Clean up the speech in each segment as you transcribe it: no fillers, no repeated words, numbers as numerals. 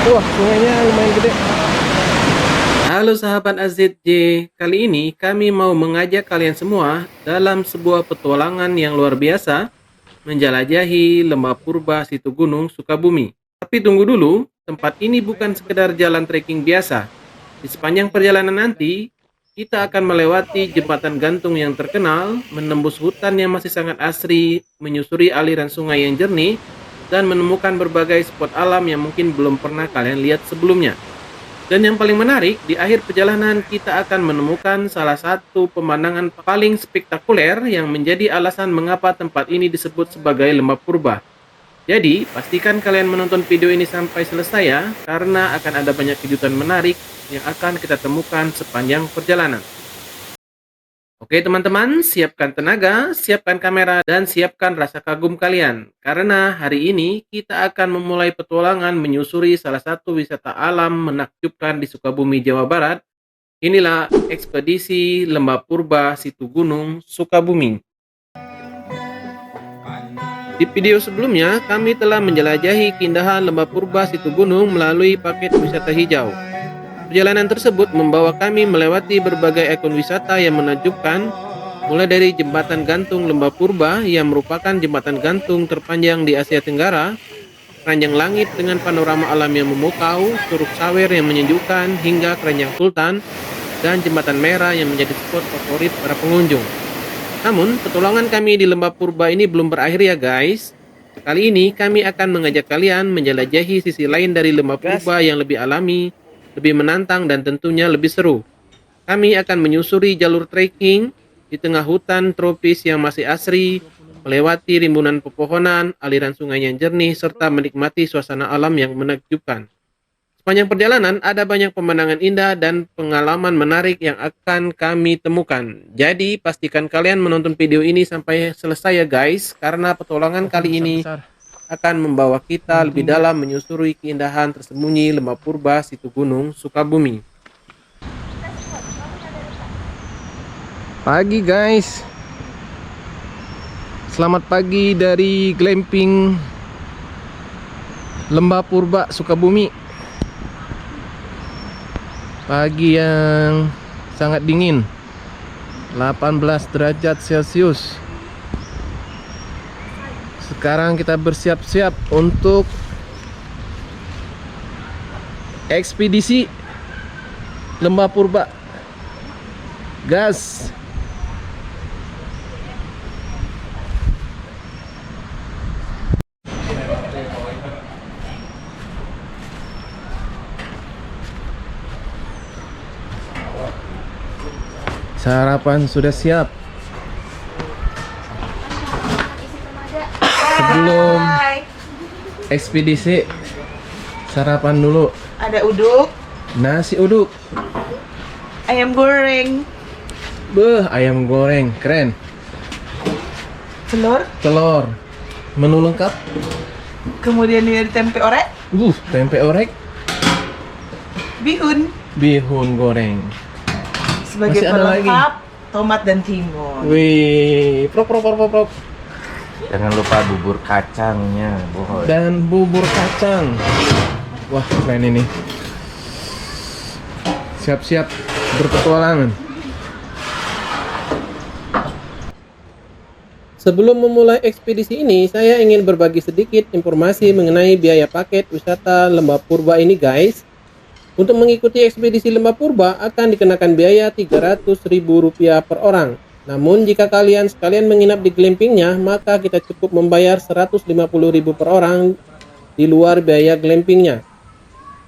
Wah, sungainya lumayan gede. Halo sahabat AZJ, kali ini kami mau mengajak kalian semua dalam sebuah petualangan yang luar biasa menjelajahi Lembah Purba Situ Gunung Sukabumi. Tapi tunggu dulu, tempat ini bukan sekedar jalan trekking biasa. Di sepanjang perjalanan nanti, kita akan melewati jembatan gantung yang terkenal, menembus hutan yang masih sangat asri, menyusuri aliran sungai yang jernih, dan menemukan berbagai spot alam yang mungkin belum pernah kalian lihat sebelumnya. Dan yang paling menarik, di akhir perjalanan kita akan menemukan salah satu pemandangan paling spektakuler yang menjadi alasan mengapa tempat ini disebut sebagai Lembah Purba. Jadi, pastikan kalian menonton video ini sampai selesai ya, karena akan ada banyak kejutan menarik yang akan kita temukan sepanjang perjalanan. Oke teman-teman, siapkan tenaga, siapkan kamera, dan siapkan rasa kagum kalian. Karena hari ini kita akan memulai petualangan menyusuri salah satu wisata alam menakjubkan di Sukabumi, Jawa Barat. Inilah ekspedisi Lembah Purba Situ Gunung Sukabumi. Di video sebelumnya, kami telah menjelajahi keindahan Lembah Purba Situ Gunung melalui paket wisata hijau. Perjalanan tersebut membawa kami melewati berbagai ikon wisata yang menakjubkan, mulai dari jembatan gantung Lembah Purba yang merupakan jembatan gantung terpanjang di Asia Tenggara, keranjang langit dengan panorama alam yang memukau, Curug Sawer yang menyejukkan, hingga keranjang Sultan, dan jembatan merah yang menjadi spot favorit para pengunjung. Namun, petualangan kami di Lembah Purba ini belum berakhir ya guys. Kali ini kami akan mengajak kalian menjelajahi sisi lain dari Lembah Purba yang lebih alami, lebih menantang, dan tentunya lebih seru. Kami akan menyusuri jalur trekking di tengah hutan tropis yang masih asri, melewati rimbunan pepohonan, aliran sungai yang jernih, serta menikmati suasana alam yang menakjubkan. Sepanjang perjalanan ada banyak pemandangan indah dan pengalaman menarik yang akan kami temukan. Jadi pastikan kalian menonton video ini sampai selesai ya guys, karena petualangan kali ini akan membawa kita lebih dalam menyusuri keindahan tersembunyi Lembah Purba Situ Gunung Sukabumi. Pagi guys. Selamat pagi dari glamping Lembah Purba Sukabumi. Pagi yang sangat dingin, 18 derajat Celcius. Sekarang kita bersiap-siap untuk ekspedisi Lembah Purba. Gas. Sarapan sudah siap. Sebelum ekspedisi, sarapan dulu. Ada uduk, Nasi uduk. ayam goreng, Beuh, ayam goreng, keren. telur, Telur. Menu lengkap. kemudian ini ada tempe orek, Tempe orek, bihun. bihun goreng. Sebagai Masih ada lagi. pelengkap, tomat dan timun. Wih, prok prok prok prok prok. Jangan lupa bubur kacangnya, bohong. Dan bubur kacang. Wah, keren ini. Siap-siap berpetualangan. Sebelum memulai ekspedisi ini, saya ingin berbagi sedikit informasi mengenai biaya paket wisata Lembah Purba ini guys. Untuk mengikuti ekspedisi Lembah Purba akan dikenakan biaya Rp300.000 per orang. Namun jika kalian sekalian menginap di glampingnya, maka kita cukup membayar Rp150.000 per orang di luar biaya glampingnya.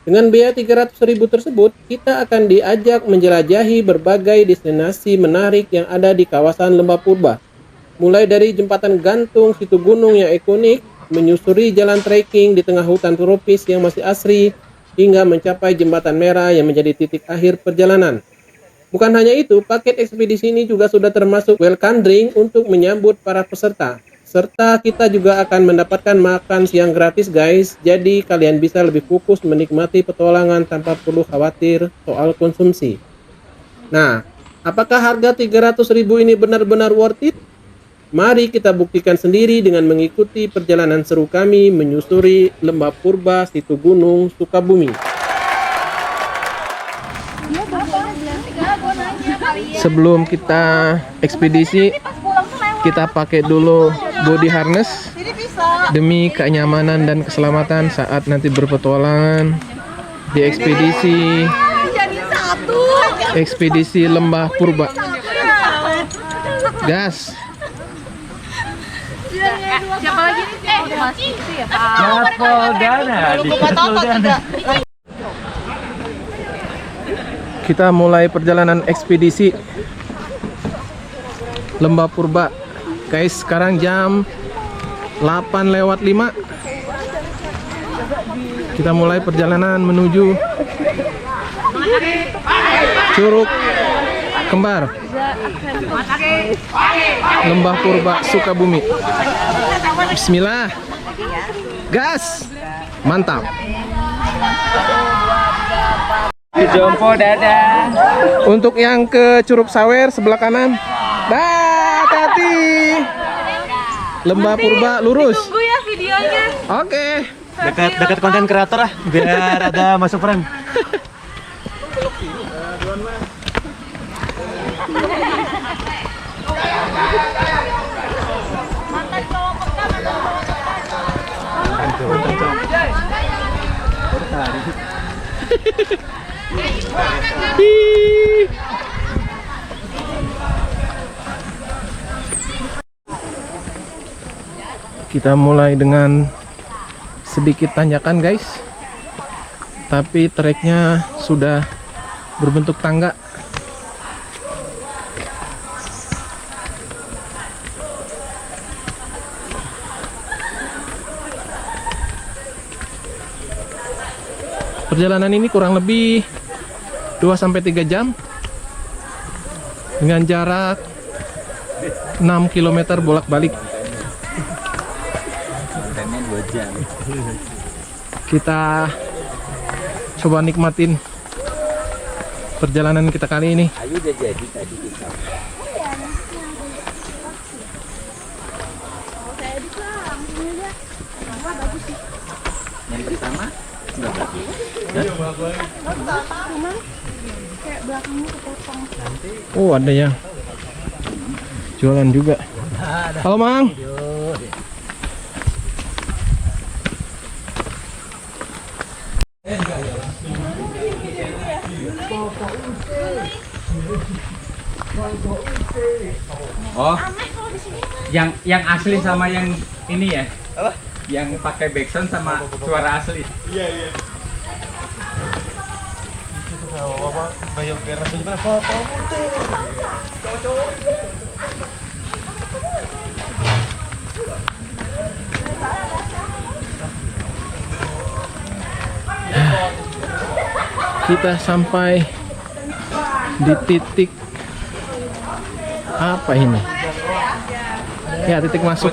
Dengan biaya Rp300.000 tersebut, kita akan diajak menjelajahi berbagai destinasi menarik yang ada di kawasan Lembah Purba. Mulai dari jembatan gantung Situ Gunung yang ikonik, menyusuri jalan trekking di tengah hutan tropis yang masih asri, hingga mencapai jembatan merah yang menjadi titik akhir perjalanan. Bukan hanya itu, paket ekspedisi ini juga sudah termasuk welcome drink untuk menyambut para peserta. Serta kita juga akan mendapatkan makan siang gratis guys, jadi kalian bisa lebih fokus menikmati petualangan tanpa perlu khawatir soal konsumsi. Nah, apakah harga 300.000 ini benar-benar worth it? Mari kita buktikan sendiri dengan mengikuti perjalanan seru kami menyusuri Lembah Purba Situ Gunung Sukabumi. Sebelum kita ekspedisi, kita pakai dulu body harness demi kenyamanan dan keselamatan saat nanti berpetualangan di ekspedisi Lembah Purba. Gas. Siapa lagi nih? Mas itu ya Pak. Kita mulai perjalanan ekspedisi Lembah Purba. Guys, sekarang jam 8:05. Kita mulai perjalanan menuju Curug Kembar, Lembah Purba Sukabumi. Bismillah. Gas. Mantap. Jompo dadah. Untuk yang ke Curug Sawer sebelah kanan. Dah, hati-hati. Lembah Purba lurus. Tunggu ya videonya. Oke. Dekat konten kreator lah, biar ada masuk frame. Kita mulai dengan sedikit tanjakan guys, tapi treknya sudah berbentuk tangga. Perjalanan ini kurang lebih 2-3 jam dengan jarak 6 km bolak-balik. Kita coba nikmatin perjalanan kita kali ini. Ayo udah jadi tadi kita. Yang pertama udah bagus. Oh, ada yang jualan juga. Halo Mang. Oh, yang asli sama yang ini ya? Apa? Yang pakai backsound sama suara asli. Iya, iya. Kita sampai di titik apa ini? Ya, titik masuk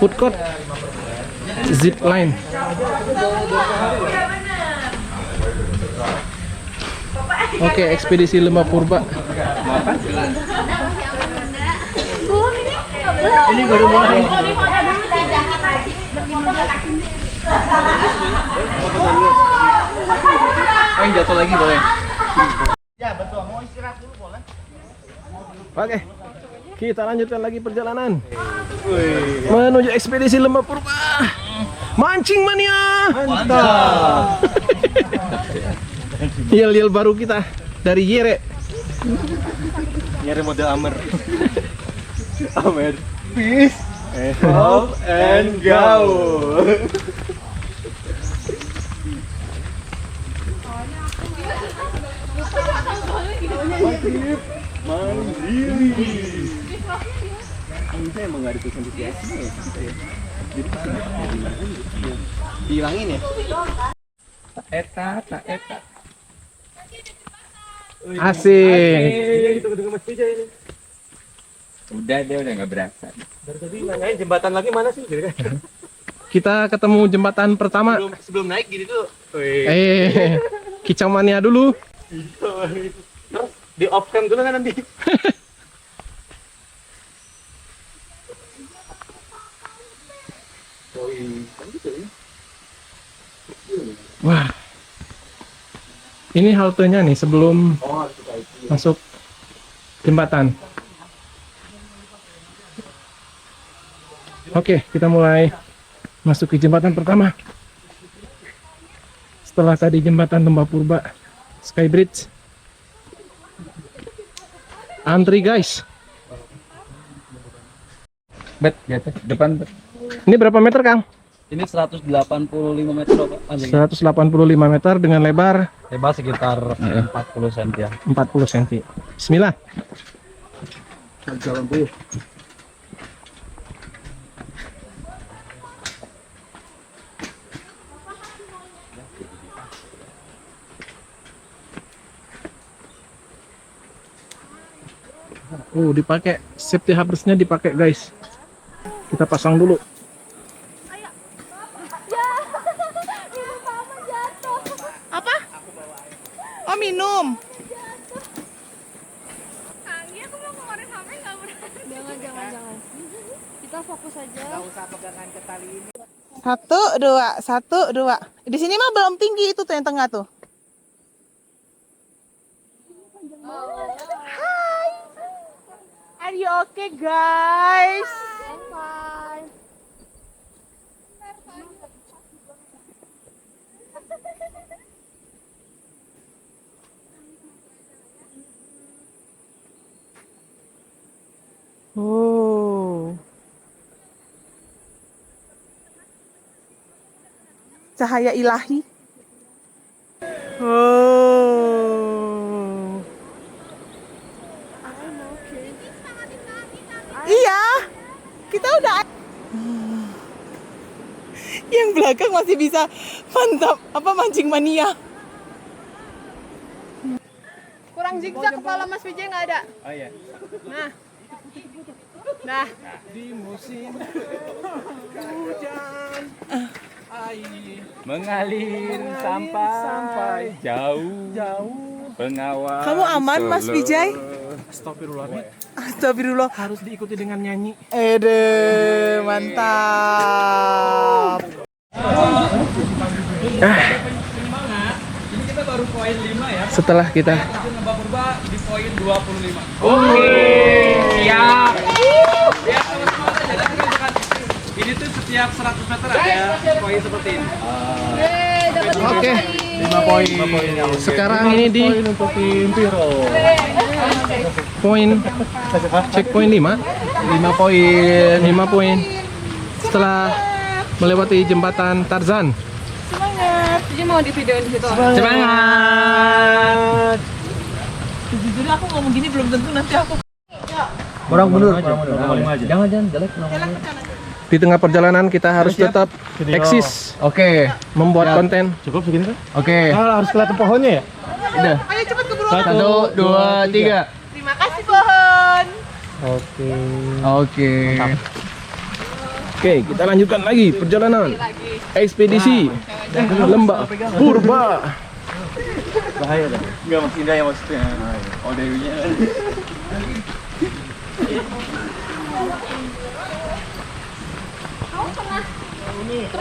food court zip line. Oke, ekspedisi Lembah Purba. Ini baru mulai. Oh, yang jatuh lagi boleh. Oke, kita lanjutkan lagi perjalanan menuju ekspedisi Lembah Purba. Mancing mania. Mantap. Yel-yel baru kita dari Yere. Nyari model Amer. Amer. Peace. Hope and go. Mandiri. Ini emang nggak ada tulisan di sini ya. Jadi dihilangin ya. Tak eta. Asik. Udah dia udah nggak berasa. Dari tadi nanyain jembatan lagi mana sih? Kita ketemu jembatan pertama. Sebelum naik gini tuh. Kicau mania dulu. Di off cam dulu kan nanti. Wah. Ini haltenya nih sebelum masuk jembatan. Oke, kita mulai masuk ke jembatan pertama. Setelah tadi jembatan Lembah Purba Skybridge. Antri guys. Bet, gitu. Depan. Bet. Ini berapa meter, Kang? Ini 185 meter Pak. 185 meter dengan lebar Lebar sekitar 40 cm ya. 40 cm. Bismillah. Dipakai safety harness-nya dipakai guys. Kita pasang dulu. Apa? Oh, minum. Anggi, aku mau ngeluarin HP nggak berani. Jangan. Kita fokus aja. Satu, dua. Di sini mah belum tinggi itu tuh yang tengah tuh. Hai. Are you okay, guys? Bye. Oh. Cahaya ilahi. Oh. Iya. Kita udah yang belakang masih bisa mantap mancing mania. Kurang zigzag kepala Mas Vijay nggak ada. Oh iya. Nah. Di musim hujan Mengalir sampai jauh. Pengawal. Kamu aman, Mas Vijay? Astagfirullah. harus diikuti dengan nyanyi. Mantap. Ini kita baru poin 5 ya. Setelah kita Lembah Purba di poin 25. Oke. Siap. Ya, sama-sama aja. Dan kita akan ini tuh setiap 100 meter ada poin seperti ini. Oke. 5 poin. Sekarang ini di poin checkpoint 5. 5 poin. Setelah melewati jembatan Tarzan. Vijay mau di videoin di situ. Semangat. Jujur aku ngomong gini belum tentu nanti aku. Kurang mundur. Jangan jelek. Di tengah perjalanan kita harus tetap eksis. Oke. Membuat konten. Cukup segini kan? Oke. Harus kelihatan pohonnya ya? Udah. Ayo cepet keburu. 1 2 3. Terima kasih pohon. Oke. Oke, kita lanjutkan lagi perjalanan. Ekspedisi Lembah Purba. Bahaya dah. Enggak Mas Indah yang maksudnya. Oh, Dewinya.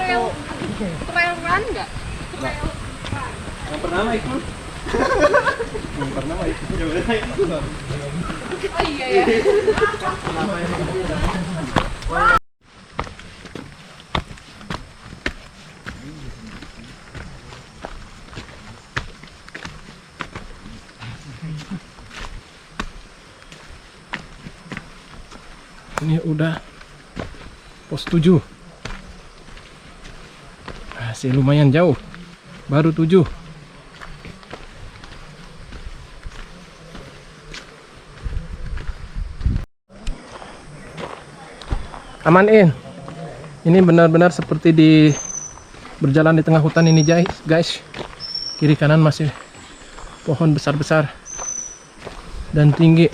Trail run nggak? Yang pertama itu. Oh iya ya. Ini udah pos 7. Masih lumayan jauh. Baru 7. Aman In. Ini benar-benar seperti di berjalan di tengah hutan ini guys. Kiri kanan masih pohon besar-besar dan tinggi.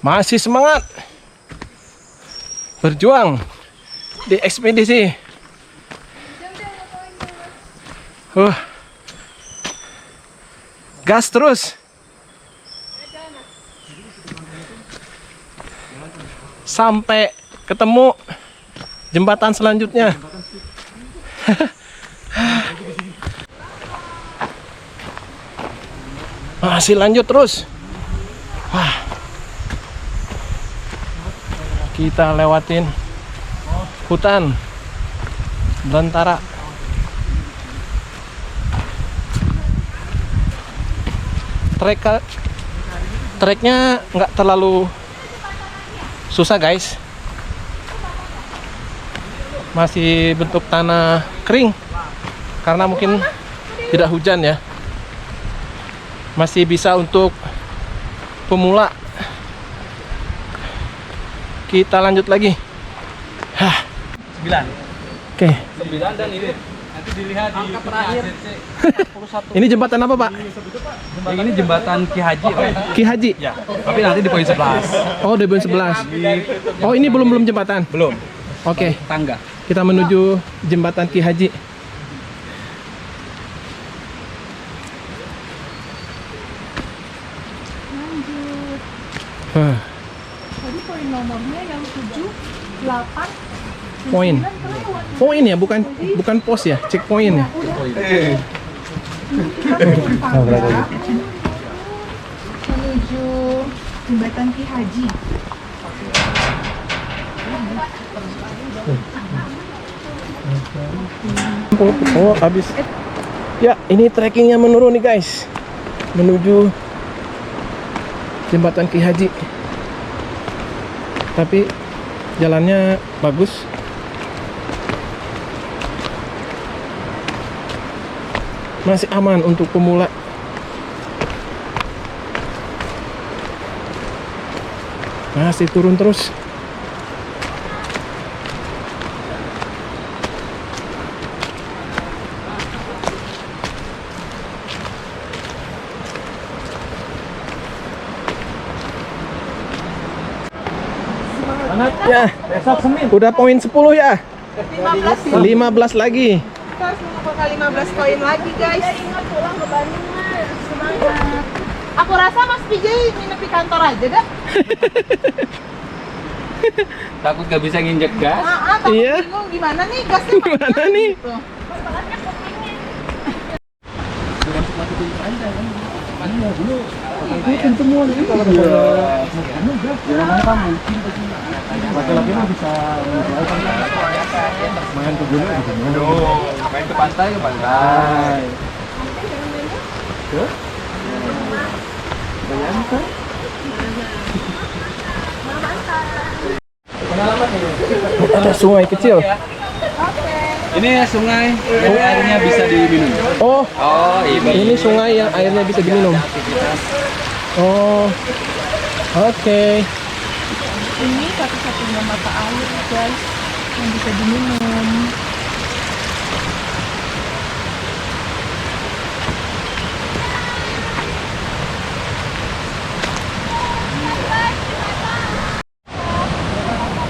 Masih semangat. Berjuang di ekspedisi. Gas terus. Sampai ketemu jembatan selanjutnya. Masih lanjut terus. Wah. Kita lewatin hutan belantara. Treknya nggak terlalu susah guys, masih bentuk tanah kering karena mungkin tidak hujan ya, masih bisa untuk pemula. Kita lanjut lagi. 9. Oke. 9 dan ini nanti dilihat di terakhir. Ini jembatan apa Pak? Yang ini jembatan Ki Haji, Pak. Ki Haji. Ya, tapi nanti di poin 11. Oh, di poin 11. Oh, ini belum jembatan. Belum. Oke. Tangga. Kita menuju jembatan Ki Haji. Lanjut. Tadi poin nomornya yang 7, 8, Poin. Poin ya, bukan pos ya, checkpoint ya. Menuju jembatan Ki Haji. Oh, habis. Ya, ini trekkingnya menurun nih guys, menuju jembatan Ki Haji. Tapi jalannya bagus. Masih aman untuk pemula. Masih turun terus. Ya, udah poin 10 ya. 15 lagi. Kita harus mengumpulkan 15 koin lagi guys. Ingat pulang ke Bandung Mas, semangat. Aku rasa Mas PJ nginep di kantor aja dah. Takut gak bisa nginjek gas. Takut Iya. bingung gimana nih gasnya Gimana nih? gitu. Main ke pantai, ke pantai. Ada sungai kecil. Ini sungai yang airnya bisa diminum. Oh, Oh, ini sungai yang airnya bisa diminum. Oh, oke. Ini satu-satunya mata air guys yang bisa diminum.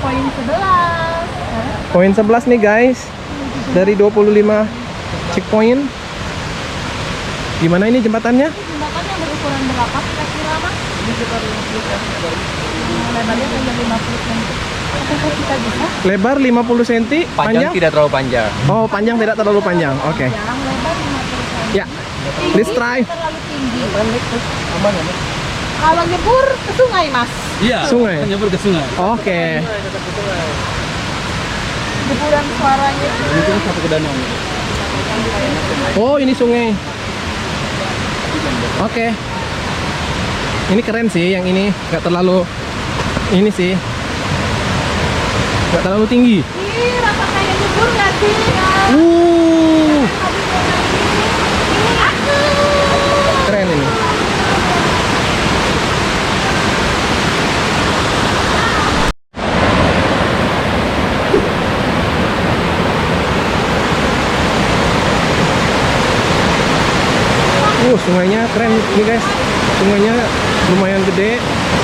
Poin 11. Poin 11 nih guys. Dari 25 checkpoint. Gimana ini jembatannya? Jembatan yang berukuran berapa kira-kira Mas? Ini sekitar 50 cm. Lebarnya hanya 50 cm. Apakah kita bisa? Lebar 50 cm, panjang? tidak terlalu panjang. Oh, panjang tidak terlalu panjang. Oke. Yang lebar 50 cm. Ya. Let's try. Terlalu tinggi. Kalau nyebur ke sungai Mas. Iya. Sungai? Nyebur ke sungai. Oke. Jeburan suaranya. Ini kan satu ke danau. Oh, ini sungai. Oke. Ini keren sih yang ini, nggak terlalu ini sih. Nggak terlalu tinggi. Ih, rasa kayak nyebur nggak sih? Keren ini. Sungainya keren nih guys. Sungainya lumayan gede,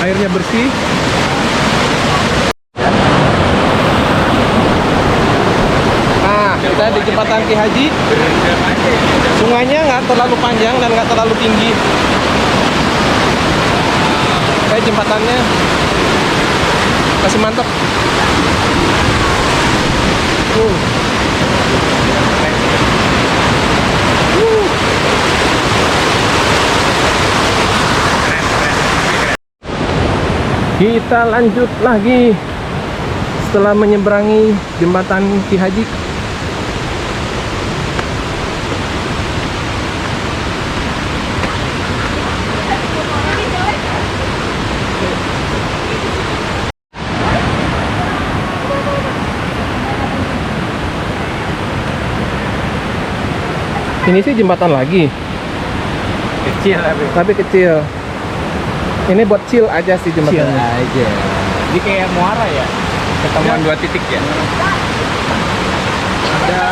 airnya bersih. Kita di jembatan Ki Haji. Sungainya nggak terlalu panjang dan nggak terlalu tinggi. Kayak jembatannya masih mantap. Kita lanjut lagi setelah menyeberangi jembatan Ki Haji. Ini sih jembatan lagi, Kecil tapi kecil. Ini buat chill aja sih jembatannya. aja. Ini kayak muara ya. Ketemuan dua titik ya. Ada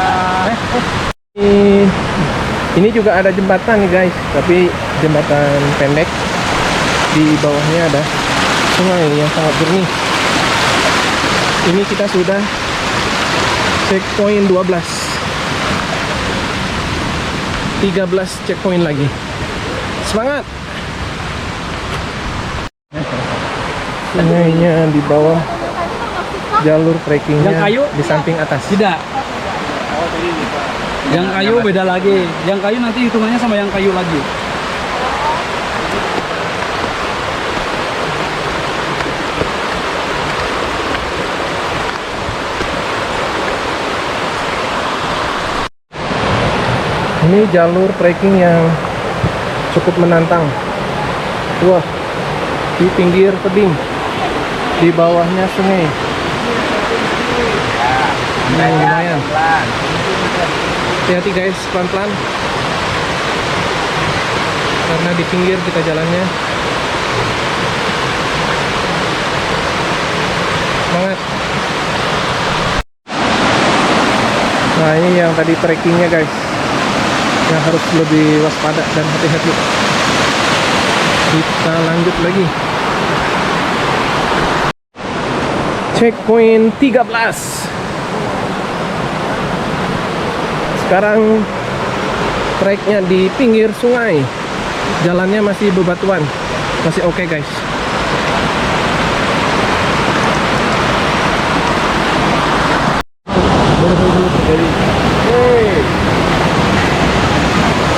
Ini juga ada jembatan nih guys, tapi jembatan pendek. Di bawahnya ada sungai yang sangat jernih. Ini kita sudah checkpoint 12. 13 checkpoint lagi. Semangat! Sungainya di bawah, jalur trekkingnya Yang kayu? di samping atas. Tidak. Yang kayu beda lagi. Yang kayu nanti hitungannya sama yang kayu lagi. Ini jalur trekking yang cukup menantang. Wah, di pinggir tebing, di bawahnya sungai. Lumayan. Hati-hati guys, pelan-pelan. Karena di pinggir kita jalannya. Semangat. Nah, ini yang tadi trekkingnya guys, yang harus lebih waspada dan hati-hati. Kita lanjut lagi. Checkpoint 13. Sekarang treknya di pinggir sungai. Jalannya masih bebatuan. Masih oke guys.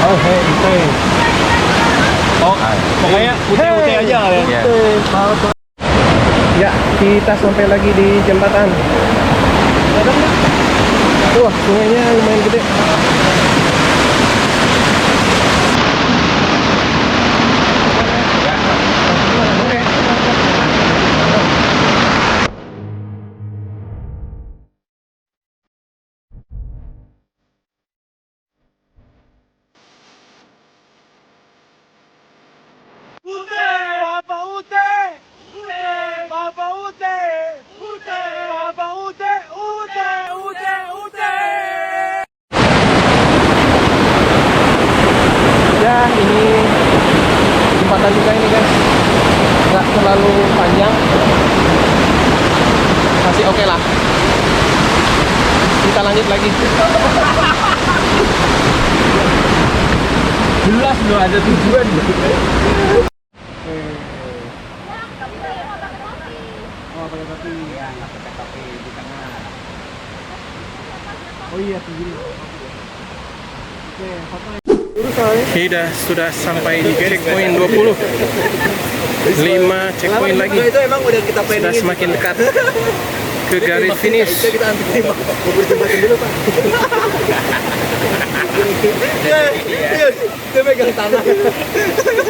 Oh, hey. Pokoknya putih-putih aja kalian. Ya, kita sampai lagi di jembatan. Wah, sungainya lumayan gede. Ya, ini jembatan juga ini guys, nggak terlalu panjang, masih oke lah. Kita lanjut lagi. Jelas belum ada tujuan. Sudah sampai di checkpoint 20. 5 checkpoint lagi. Itu emang udah kita Sudah semakin dekat ke garis finish. Kita antri mau berjembatan dulu Pak. Dia pegang tanah.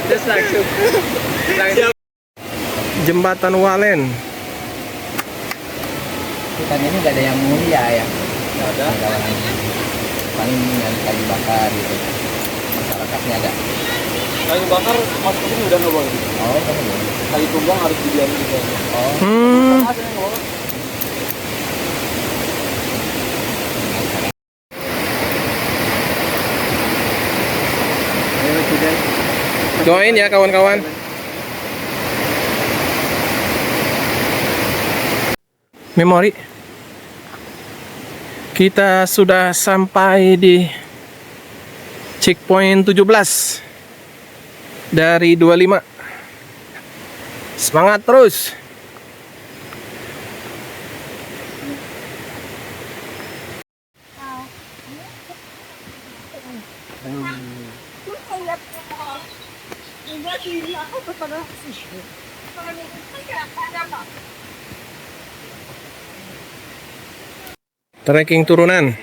Terus langsung. Jembatan Walen. Hutan ini nggak ada yang mulia ya, nggak ada paling yang kayu bakar gitu, masyarakatnya ada. Kayu bakar masuk ke sini udah nggak boleh. Oh, kan ya. Kayu tumbang harus dibiarin gitu. Oh, Doain ya kawan-kawan. Memori. Kita sudah sampai di checkpoint 17 dari 25. Semangat terus. Trekking turunan.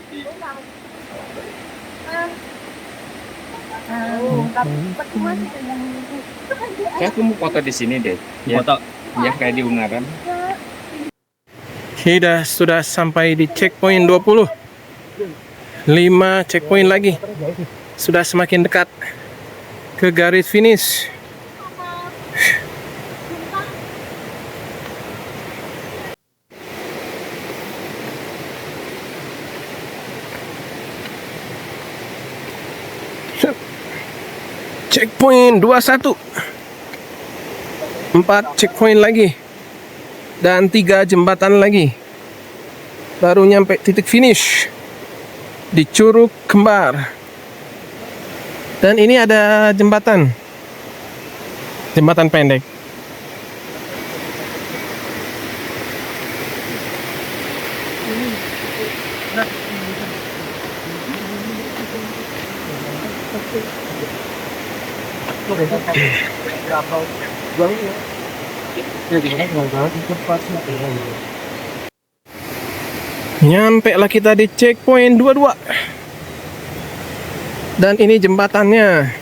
Saya mau foto di sini deh. Foto. Ya kayak di Ungaran. Kita sudah sampai di checkpoint 20. 5 checkpoint lagi. Sudah semakin dekat ke garis finish. Checkpoint 21. 4 checkpoint lagi. Dan 3 jembatan lagi. Baru nyampe titik finish di Curug Kembar. Dan ini ada jembatan. Jembatan pendek. Nyampe lah kita di checkpoint 22. Dan ini jembatannya.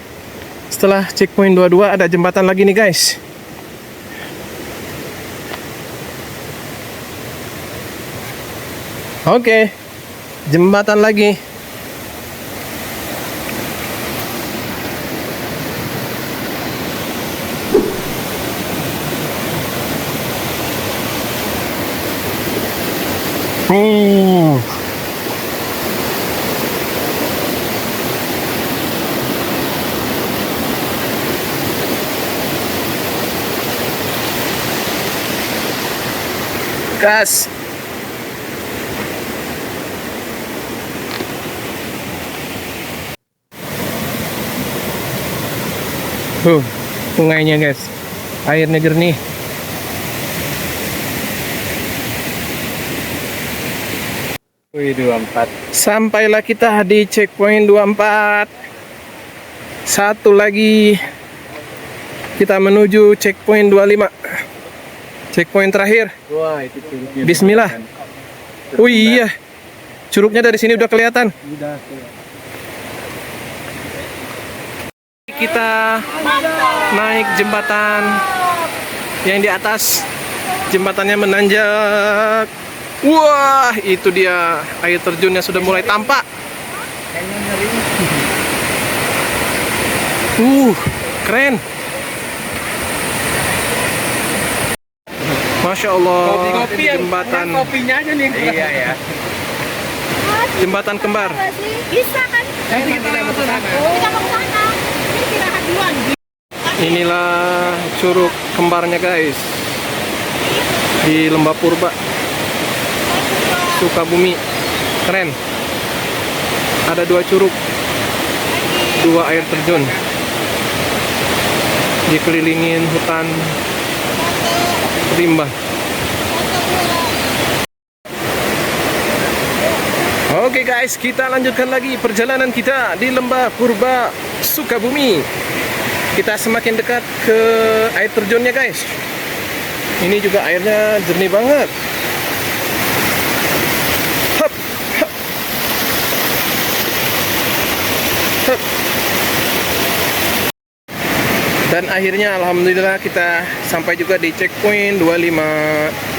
Setelah checkpoint 22 ada jembatan lagi nih guys. Oke, jembatan lagi. Gas. Sungainya guys. Airnya jernih. Wih, 24. Sampailah kita di checkpoint 24. Satu lagi. Kita menuju checkpoint 25. Checkpoint terakhir. Wah, itu curugnya. Bismillah. Oh iya. Curugnya dari sini udah kelihatan. Kita naik jembatan yang di atas. Jembatannya menanjak. Wah, itu dia, air terjunnya sudah mulai tampak. Keren. Masya Allah. Kopi-kopi yang jembatan kopinya aja nih. Iya ya. Jembatan kembar. Bisa kan? Nanti kita mau ke sana. Kita mau ke sana. Ini istirahat duluan. Inilah curug kembarnya guys. Di Lembah Purba, Sukabumi. Keren. Ada 2 curug, 2 air terjun. Dikelilingin hutan rimba. Oke guys, kita lanjutkan lagi perjalanan kita di Lembah Purba, Sukabumi. Kita semakin dekat ke air terjunnya guys. Ini juga airnya jernih banget. Hup, hup. Hup. Dan akhirnya alhamdulillah kita sampai juga di checkpoint 25.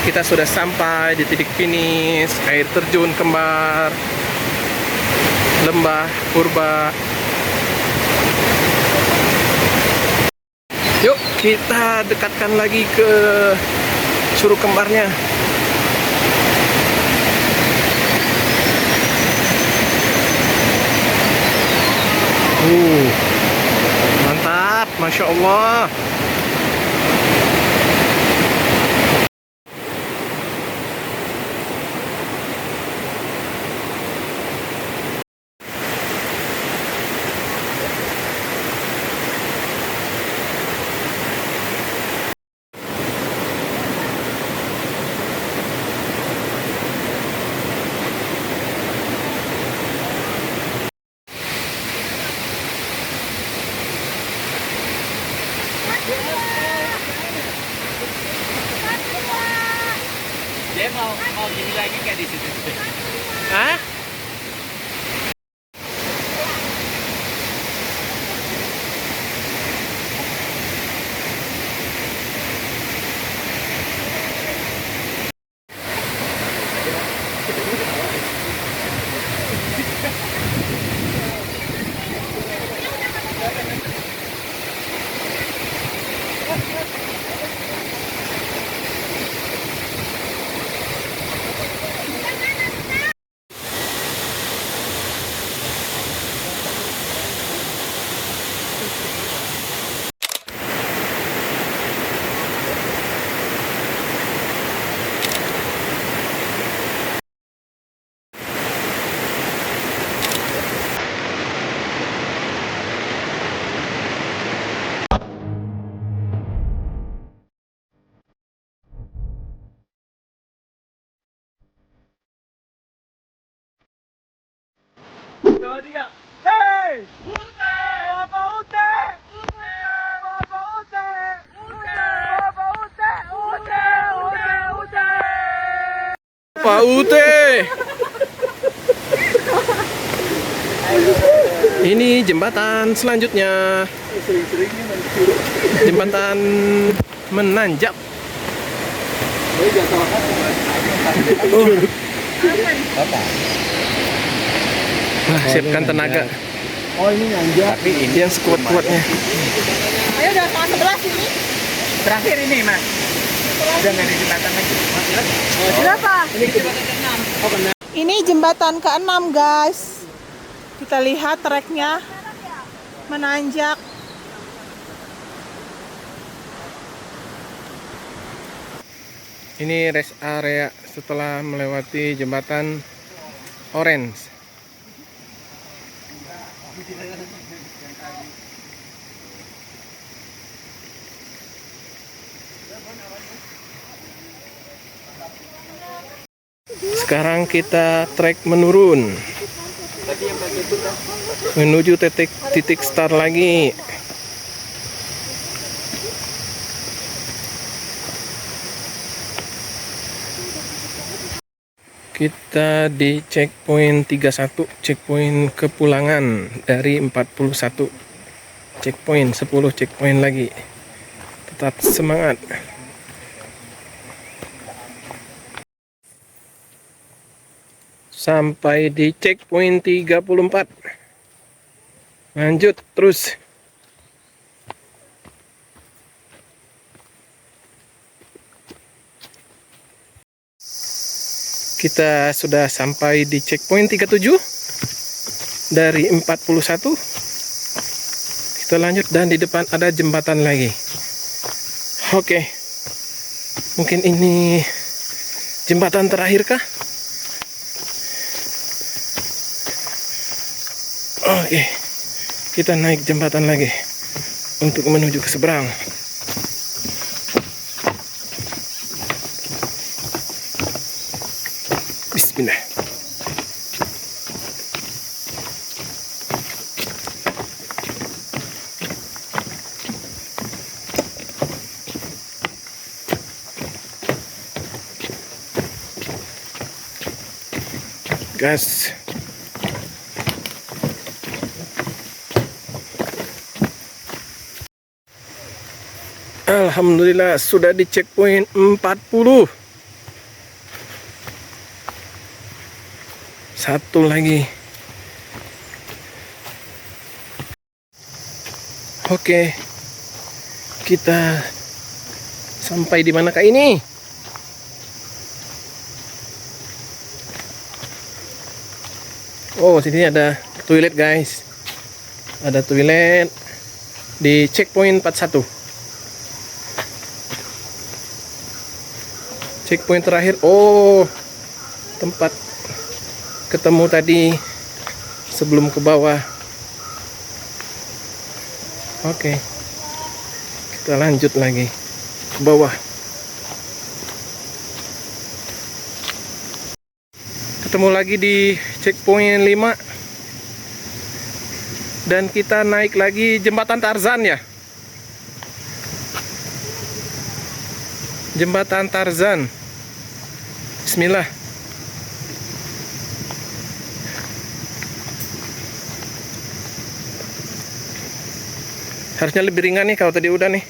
Kita sudah sampai di titik finish air terjun kembar Lembah Purba. Yuk kita dekatkan lagi ke curug kembarnya. Mantap, Masya Allah. Pak Ute. Ini jembatan selanjutnya. Jembatan menanjak. Nah, siapkan tenaga. Oh ini nanjak. Tapi ini Yang sekuat-kuatnya. Ayo udah setengah 11 ini. terakhir ini mas. Udah nggak ada jembatan lagi. Berapa? Ini jembatan ke-6 guys. Kita lihat treknya menanjak. Ini rest area setelah melewati jembatan Orange. Sekarang kita trek menurun menuju titik start lagi. Kita di checkpoint 31, checkpoint kepulangan dari 41 checkpoint, 10 checkpoint lagi. Tetap semangat. Sampai di checkpoint 34. Lanjut terus. Kita sudah sampai di checkpoint 37 dari 41. Kita lanjut dan di depan ada jembatan lagi. Oke. Mungkin ini jembatan terakhir kah? Oke. Kita naik jembatan lagi untuk menuju ke seberang. Bismillah. Gas. Alhamdulillah sudah di checkpoint 40. Satu lagi. Oke. Kita sampai di manakah ini? Oh, sini ada toilet, guys. Ada toilet di checkpoint 41. Checkpoint terakhir. Oh, tempat ketemu tadi sebelum ke bawah. Oke. Kita lanjut lagi ke bawah. Ketemu lagi di checkpoint 5. Dan kita naik lagi jembatan Tarzan ya. Jembatan Tarzan. Bismillah. Harusnya lebih ringan nih kalau tadi udah nih.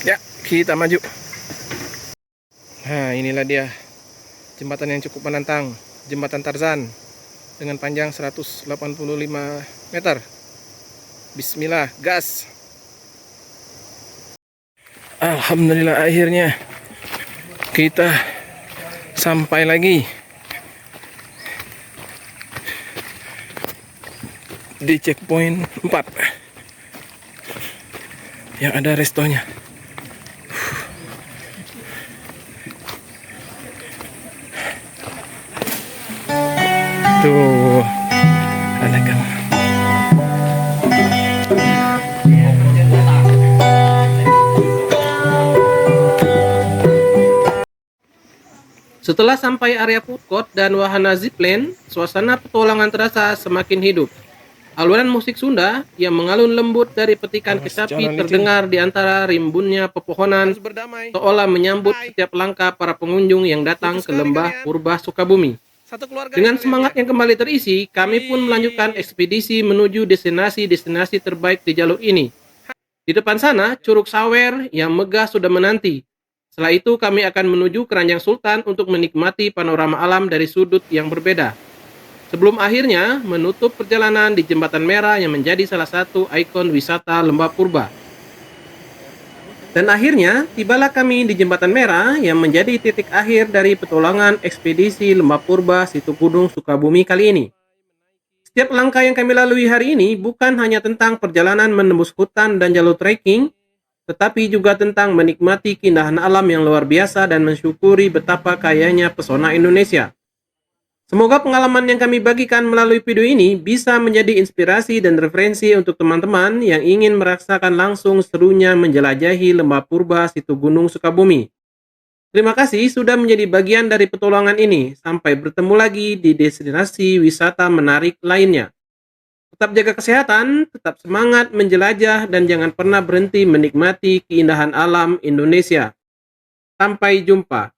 Ya, kita maju. Nah, inilah dia jembatan yang cukup menantang, jembatan Tarzan dengan panjang 185 meter. Bismillah, gas. Alhamdulillah akhirnya kita sampai lagi di checkpoint 4 yang ada restonya. Tuh, kadang. Setelah sampai area food court dan wahana zipline, suasana petualangan terasa semakin hidup. Alunan musik Sunda yang mengalun lembut dari petikan kecapi terdengar di antara rimbunnya pepohonan, seolah menyambut setiap langkah para pengunjung yang datang ke lembah purba Sukabumi. Dengan semangat yang kembali terisi, kami pun melanjutkan ekspedisi menuju destinasi-destinasi terbaik di jalur ini. Di depan sana, Curug Sawer yang megah sudah menanti. Setelah itu kami akan menuju Keranjang Sultan untuk menikmati panorama alam dari sudut yang berbeda. Sebelum akhirnya menutup perjalanan di Jembatan Merah yang menjadi salah satu ikon wisata Lembah Purba. Dan akhirnya tibalah kami di Jembatan Merah yang menjadi titik akhir dari petualangan ekspedisi Lembah Purba Situgunung Sukabumi kali ini. Setiap langkah yang kami lalui hari ini bukan hanya tentang perjalanan menembus hutan dan jalur trekking, tetapi juga tentang menikmati keindahan alam yang luar biasa dan mensyukuri betapa kayanya pesona Indonesia. Semoga pengalaman yang kami bagikan melalui video ini bisa menjadi inspirasi dan referensi untuk teman-teman yang ingin merasakan langsung serunya menjelajahi Lembah Purba Situgunung Sukabumi. Terima kasih sudah menjadi bagian dari petualangan ini. Sampai bertemu lagi di destinasi wisata menarik lainnya. Tetap jaga kesehatan, tetap semangat menjelajah, dan jangan pernah berhenti menikmati keindahan alam Indonesia. Sampai jumpa.